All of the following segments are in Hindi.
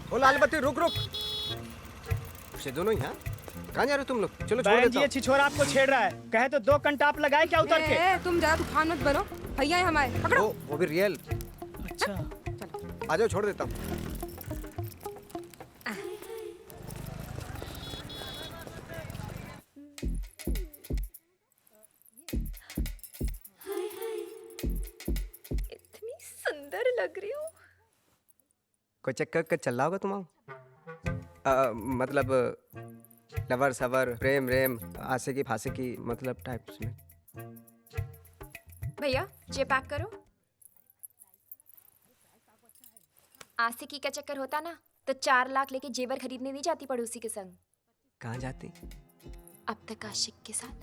ओ लाल बत्ती रुक रुक। से दोनों ही हाँ? कहाँ जा रहे हो तुम लोग? चलो छोड़ देता हूँ। छिछोरा आपको छेड़ रहा है। कहे तो 2 कंटाप लगाए क्या उतर के? तुम ज्यादा तूफान मत बनो, भैया है हमारे, पकड़ो। वो भी रियल। अच्छा आ जाओ, छोड़ देता हूँ। इतनी सुंदर लग रही हो। कोई चक्कर का चल रहा होगा तुम्हारा? मतलब लवर सवर प्रेम रेम आसे की फांसे की मतलब टाइप्स में। भैया ये पैक करो। आशिकी का चक्कर होता ना तो 4 लाख लेके जेवर खरीदने नहीं जाती पड़ोसी के संग। कहाँ जाती? अब तक आशिक के साथ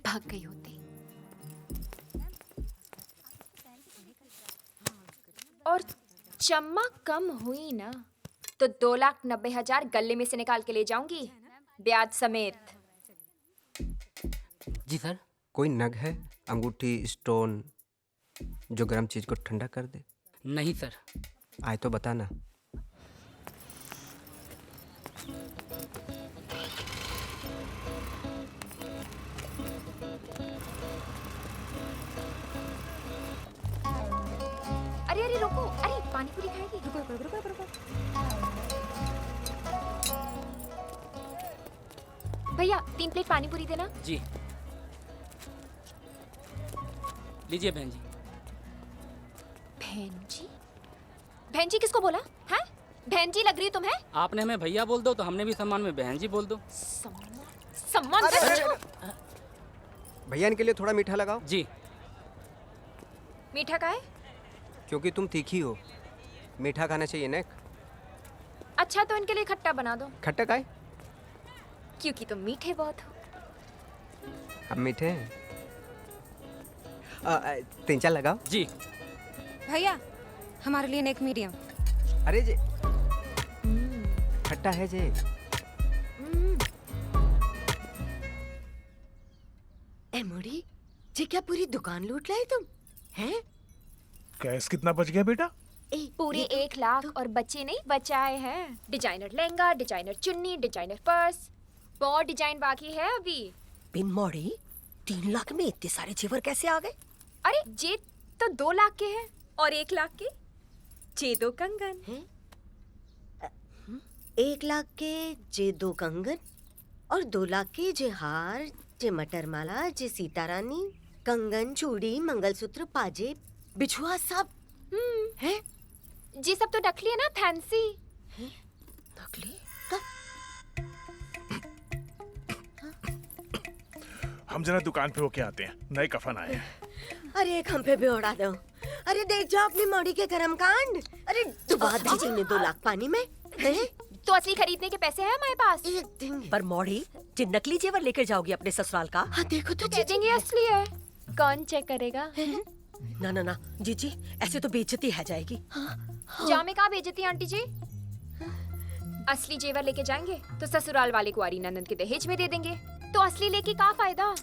भाग गई होती। और चम्मा कम हुई ना तो 2,90,000 गले में से निकाल के ले जाऊंगी, ब्याज समेत। जी सर। कोई नग है, अंगूठी स्टोन जो गर्म चीज को ठंडा कर दे? नहीं सर। आए तो बताना। अरे अरे रुको, अरे पानी पूरी खाएगी? रुको रुको रुको रुको। भैया 3 प्लेट पानी पूरी देना। जी लीजिए बहन जी। बहन जी? बहन जी किसको बोला है? बहन जी लग रही तुम है? आपने हमें भैया बोल दो तो हमने भी सम्मान में बहन जी बोल दो। सम्मान भैया इनके लिए थोड़ा मीठा लगाओ। जी। मीठा का है? क्योंकि तुम तीखी हो, मीठा खाना चाहिए ना। अच्छा तो इनके लिए खट्टा बना दो। खट्टा का है? क्योंकि तुम मीठे बहुत हो। हम मीठे हैं। 3-4 लगाओ। जी। भैया हमारे लिए एक मीडियम। अरे जे खट्टा है जे। ए मोड़ी, जे क्या पूरी दुकान लूट लाए तुम? हैं? कैश कितना बच गया बेटा? पूरे 1 लाख और बच्चे नहीं बचाए हैं। डिजाइनर लहंगा, डिजाइनर चुन्नी, डिजाइनर पर्स, बहुत डिजाइन बाकी है अभी। बिन मोड़ी 3 लाख में इतने सारे जेवर कैसे आ गए? अरे जे तो 2 लाख के हैं और 1 लाख के जे 2 कंगन हैं? 1 लाख के जे 2 कंगन और 2 लाख के जे हार, जे मटर माला, जे सीता रानी, कंगन, चूड़ी, मंगलसूत्र, पाजे, बिछुआ सब हैं? जी सब तो नकली है ना, फैंसी। नकली? हम जरा दुकान पे होके आते हैं, नए कफन आए हैं। अरे एक हम पे भी उड़ा दो। अरे देख जाओ अपनी मोड़ी के कर्म कांड। अरे डुबा दीजिए ने 2 लाख पानी में। हैं? तो असली खरीदने के पैसे हैं हमारे पास। एक दिन पर मौड़ी जे नकली जेवर लेकर जाओगी अपने ससुराल का? हाँ देखो तो चीजें असली है, कौन चेक करेगा? ना ना ना जीजी, ऐसे तो बेइज्जती है जाएगी। जामे कहाँ बेइज्जती आंटी जी? असली जेवर लेके जाएंगे तो ससुराल वाले कुंवारी ननद के दहेज में दे देंगे, तो असली लेके क्या फायदा?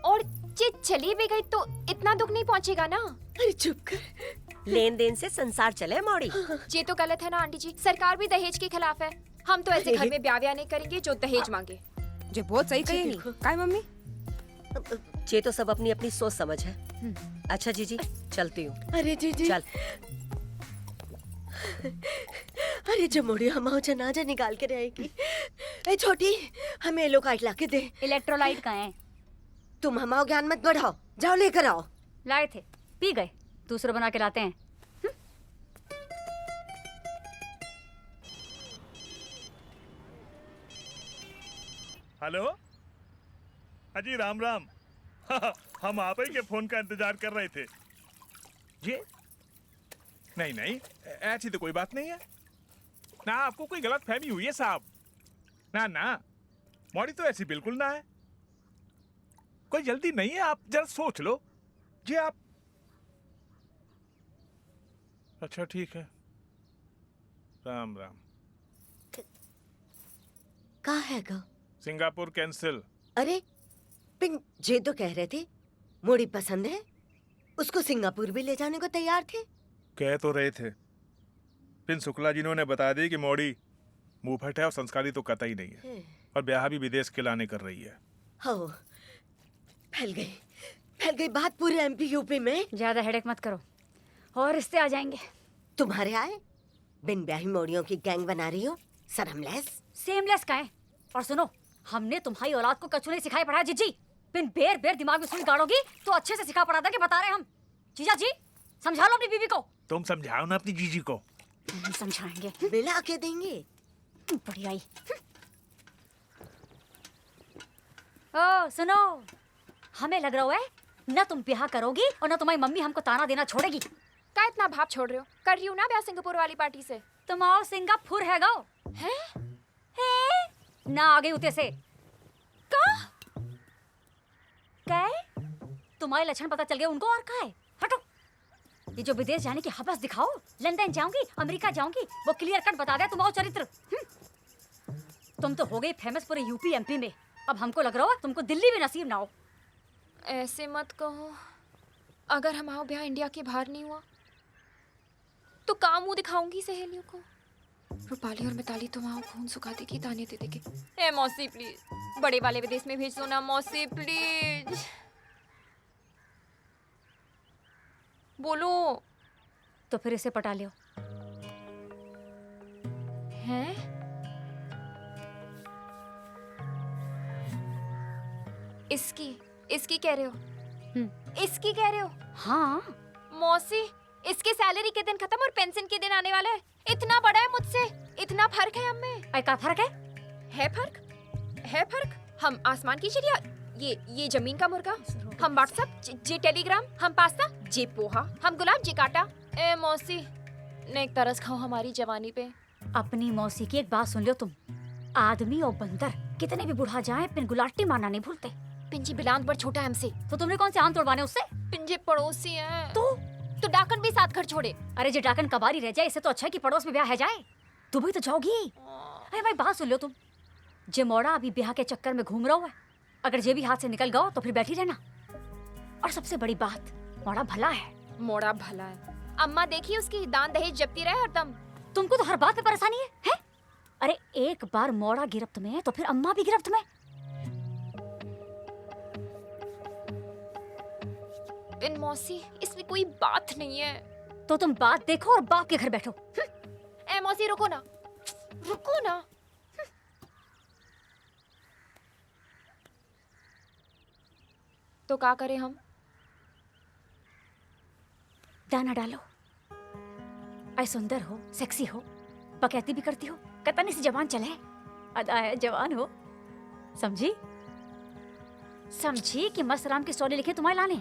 और जे चली भी गई तो इतना दुख नहीं पहुंचेगा ना। अरे चुप कर। लेन देन से संसार चले मौड़ी। ये तो गलत है ना आंटी जी, सरकार भी दहेज के खिलाफ है। हम तो ऐसे घर में ब्याह नहीं करेंगे जो दहेज मांगे। जे बहुत सही कही नहीं काय मम्मी? ये तो सब अपनी अपनी सोच समझ है। अच्छा जीजी चलती हूँ। अरे जीजी चल। अरे जमोड़ी हम जनाजा निकाल के रहेगी। ए छोटी हमें एलोकाइट ला के दे। इलेक्ट्रोलाइट कहाँ है? तुम हमारा ज्ञान मत बढ़ाओ, जाओ लेकर आओ। लाए थे, पी गए, दूसरा बना के लाते हैं। हेलो अजी राम राम। हम आप ही के फोन का इंतजार कर रहे थे। ये नहीं नहीं ऐसी तो कोई बात नहीं है ना, आपको कोई गलत फहमी हुई है साहब। ना ना मौड़ी तो ऐसी बिल्कुल ना है, कोई जल्दी नहीं है, आप जरा सोच लो। जी आप अच्छा ठीक है, राम राम। कहाँ है गो? Singapore cancel. अरे पिन जे तो कह रहे थे मोड़ी पसंद है, उसको सिंगापुर भी ले जाने को तैयार थे। कह तो रहे थे, फिर शुक्ला जी ने बता दी कि मोड़ी मुंहफट है और संस्कारी तो कतई नहीं है, और ब्याह भी विदेश के लाने कर रही है। हो फैल गई बात पूरे एमपी यूपी में। ज्यादा हेडेक मत करो और रिश्ते आ जाएंगे। तुम्हारे आए बिन ब्याही मोड़ियों की गैंग बना रही हो, शर्मलेस। सेमलेस का है। और सुनो, हमने तुम्हारी औलाद को कछु नहीं सिखाई पढ़ाया जीजी। बिन बेर बेर दिमाग में सुई गाड़ोगी तो अच्छे से सिखा पढ़ा था कि बता रहे हम। जीजा जी समझा लो अपनी बीवी को। तुम समझाओ ना अपनी जीजी को। हम समझाएंगे। मिला के देंगे। बढ़िया ही। ओ सुनो, हमें लग रहा है न तुम ब्याह करोगी और न तुम्हारी मम्मी हमको ताना देना छोड़ेगी। का इतना भाप छोड़ रहे हो? कर रही हूँ ना ब्याह सिंगापुर वाली पार्टी से। तुम आओ सिंगापुर है गाओ हैं? है ना आगे उते से का काय तुम्हारे लक्षण पता चल गए उनको। और का है हटो। ये जो विदेश जाने की हवस दिखाओ, लंदन जाऊंगी अमेरिका जाऊंगी, वो क्लियर कट बता दे तुम्हारा चरित्र। तुम तो हो गई फेमस पूरे यूपी एमपी में। अब हमको लग रहा हो तुमको दिल्ली भी नसीब ना हो। ऐसे मत कहो। अगर हमारा ब्याह इंडिया के बाहर नहीं हुआ तो काम मुंह दिखाऊंगी सहेलियों को। रूपाली और मिताली तो वहाँ खून सुखा देगी ताने दे देगी। ए मौसी प्लीज बड़े वाले विदेश में भेज दो ना मौसी प्लीज। बोलो। तो फिर इसे पटा लियो। हैं? इसकी कह रहे हो? इसकी कह रहे हो? हाँ मौसी इसके सैलरी के दिन खत्म और पेंशन के दिन आने वाला है। इतना बड़ा है मुझसे, इतना फर्क है हम में। का फर्क है? है फर्क, है फर्क। हम आसमान की चिड़िया, ये जमीन का मुर्गा। हम व्हाट्सएप, जे टेलीग्राम। हम पास्ता, जे पोहा। हम गुलाब, जे काटा। ए मौसी ने एक तरस खाओ हमारी जवानी पे। अपनी मौसी की एक बात सुन लो तुम। आदमी और बंदर कितने भी बुढ़ा जाए पिन गुलाटी मारना नहीं भूलते। पिंजी बिलांत पर छोटा हमसे। तो तुमने कौन से आम तोड़वाने उससे? पिंजे पड़ोसी हैं। तो डाकन भी साथ घर छोड़े। अरे जे डाकन कबारी रह जाए इससे तो अच्छा है कि पड़ोस में ब्याह है जाए। दुबई तो जाओगी। अरे भाई बात सुन लो तुम। जे मोड़ा अभी ब्याह के चक्कर में घूम रहा है, अगर जे भी हाथ से निकल गया तो फिर बैठी रहना। और सबसे बड़ी बात, मोड़ा भला है। मोड़ा भला है। अम्मा देखी उसकी दान दहेज जपती रहे हरदम। तुमको तो हर बात में परेशानी है? अरे एक बार मोड़ा गिरफ्त में तो फिर अम्मा भी गिरफ्त में। इन मौसी इसमें कोई बात नहीं है। तो तुम बात देखो और बाप के घर बैठो। ए मौसी रुको ना, रुको ना। तो क्या करें हम? दाना डालो। आई सुंदर हो, सेक्सी हो, बकैती भी करती हो, कतनी सी जवान चले, अदा है जवान हो। समझी? समझी कि मस्त राम की स्टोरी लिखे तुम्हारे लाने।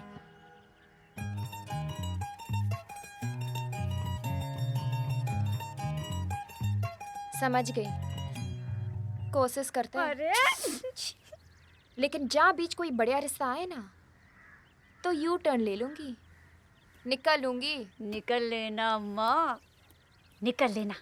समझ गई। कोशिश करते हैं। अरे लेकिन जहाँ बीच कोई बढ़िया रिश्ता आए ना तो यू टर्न ले लूंगी, निकल लूंगी। निकल लेना माँ, निकल लेना।